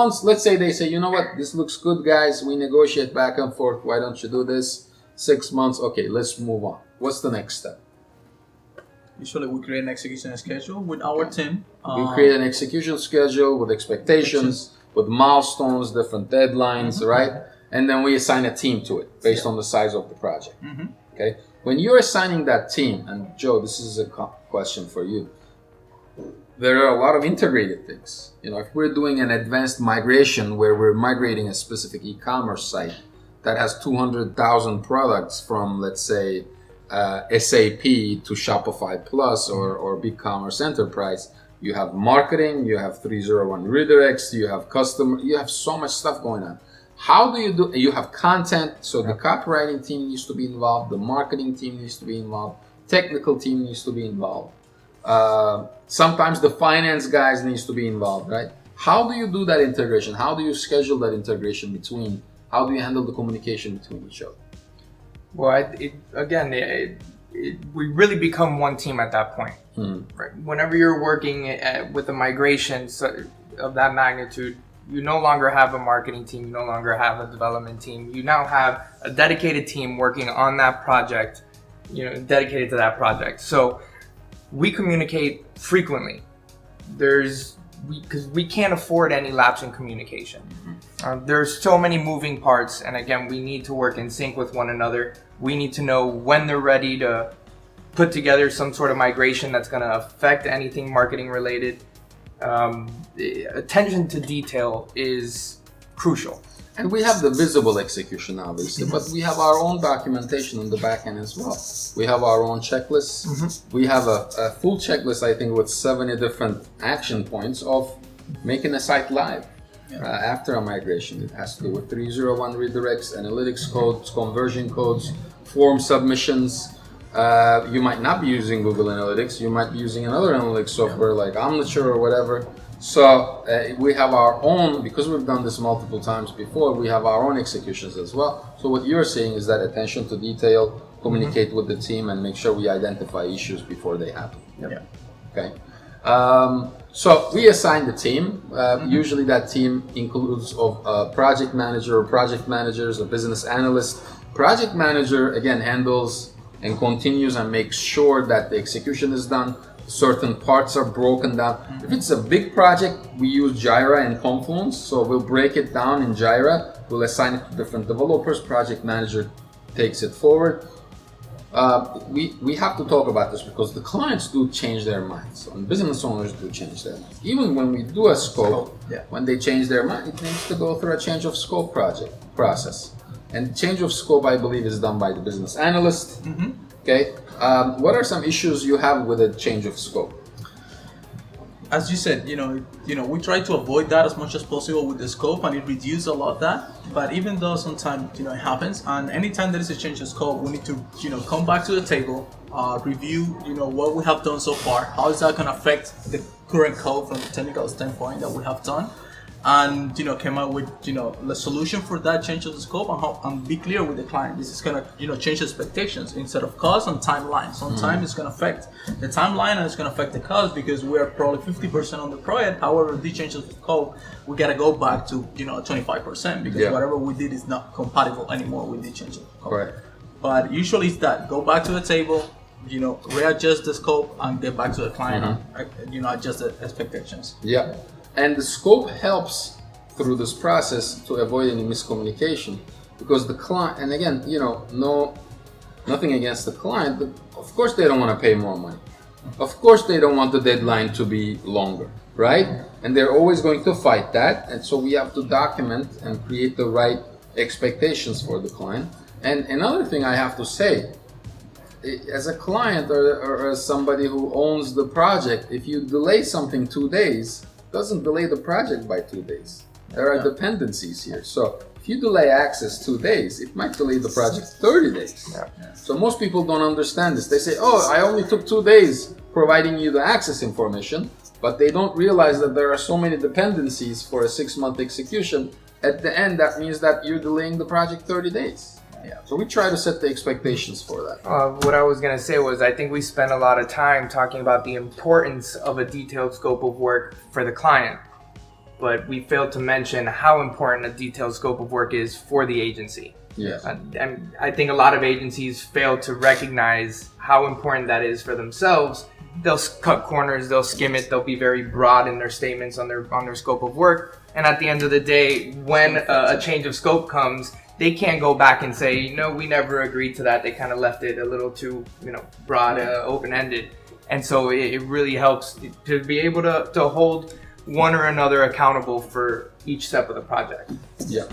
once, let's say they say, you know what, this looks good, guys. We negotiate back and forth. Why don't you do this? 6 months. Okay, let's move on. What's the next step? Usually we create an execution schedule with our team. We create an execution schedule with expectations, with milestones, different deadlines, right? And then we assign a team to it based on the size of the project. Okay. When you're assigning that team, and Joe, this is a question for you. There are a lot of integrated things. You know, if we're doing an advanced migration where we're migrating a specific e-commerce site that has 200,000 products from, let's say, SAP to Shopify Plus or BigCommerce Enterprise, you have marketing, you have 301 redirects, you have customer, you have so much stuff going on. How do you have content, so the copywriting team needs to be involved, the marketing team needs to be involved, technical team needs to be involved. Sometimes the finance guys needs to be involved, right? How do you do that integration? How do you schedule that integration between, how do you handle the communication between each other? Well, we really become one team at that point. Right? Whenever you're working with a migration of that magnitude, you no longer have a marketing team, you no longer have a development team. You now have a dedicated team working on that project, dedicated to that project. So we communicate frequently. Because we can't afford any lapse in communication. There's so many moving parts, and again, we need to work in sync with one another. We need to know when they're ready to put together some sort of migration that's going to affect anything marketing related. Attention to detail is crucial. And we have the visible execution, obviously, but we have our own documentation on the back end as well. We have our own checklists. We have a full checklist, I think, with 70 different action points of making a site live after a migration. It has to do with 301 redirects, analytics codes, conversion codes, form submissions. You might not be using Google Analytics. You might be using another analytics software like Omniture or whatever. So we have our own, because we've done this multiple times before, we have our own executions as well. So what you're saying is that attention to detail, communicate with the team, and make sure we identify issues before they happen. Okay. So we assign the team. Usually that team includes a project manager or project managers, a business analyst. Project manager, again, handles and continues and makes sure that the execution is done. Certain parts are broken down. If it's a big project, we use Jira and Confluence. So we'll break it down in Jira. We'll assign it to different developers. Project manager takes it forward. We have to talk about this because the clients do change their minds, and business owners do change their minds. Even when we do a scope, when they change their mind, it needs to go through a change of scope process. And change of scope, I believe, is done by the business analyst. Okay. What are some issues you have with a change of scope? As you said, we try to avoid that as much as possible with the scope, and it reduces a lot of that. But even though sometimes, it happens, and anytime there is a change of scope, we need to, come back to the table, review, what we have done so far. How is that going to affect the current code from a technical standpoint that we have done? And came out with the solution for that change of the scope, and be clear with the client. This is gonna change expectations instead of cost and timeline. Sometimes it's gonna affect the timeline and it's gonna affect the cost because we are probably 50% on the project. However, the change of the scope, we gotta go back to 25% because whatever we did is not compatible anymore with the change of the scope. Correct. But usually it's that go back to the table, readjust the scope and get back to the client and adjust the expectations. Yeah. And the scope helps through this process to avoid any miscommunication because the client, and again, nothing against the client, but of course they don't want to pay more money. Of course they don't want the deadline to be longer, right? And they're always going to fight that. And so we have to document and create the right expectations for the client. And another thing I have to say, as a client or as somebody who owns the project, if you delay something 2 days, doesn't delay the project by 2 days. There are dependencies here. So if you delay access 2 days, it might delay the project 30 days. So most people don't understand this. They say, oh, I only took 2 days providing you the access information, but they don't realize that there are so many dependencies for a 6-month execution. At the end, that means that you're delaying the project 30 days. So we try to set the expectations for that. What I was going to say was I think we spend a lot of time talking about the importance of a detailed scope of work for the client. but we failed to mention how important a detailed scope of work is for the agency. Yes. And I think a lot of agencies fail to recognize how important that is for themselves. They'll cut corners, they'll skim it, they'll be very broad in their statements on their scope of work. And at the end of the day, when a change of scope comes, they can't go back and say, no, we never agreed to that. They kind of left it a little too, broad, open-ended. And so it really helps to be able to hold one or another accountable for each step of the project. Yeah.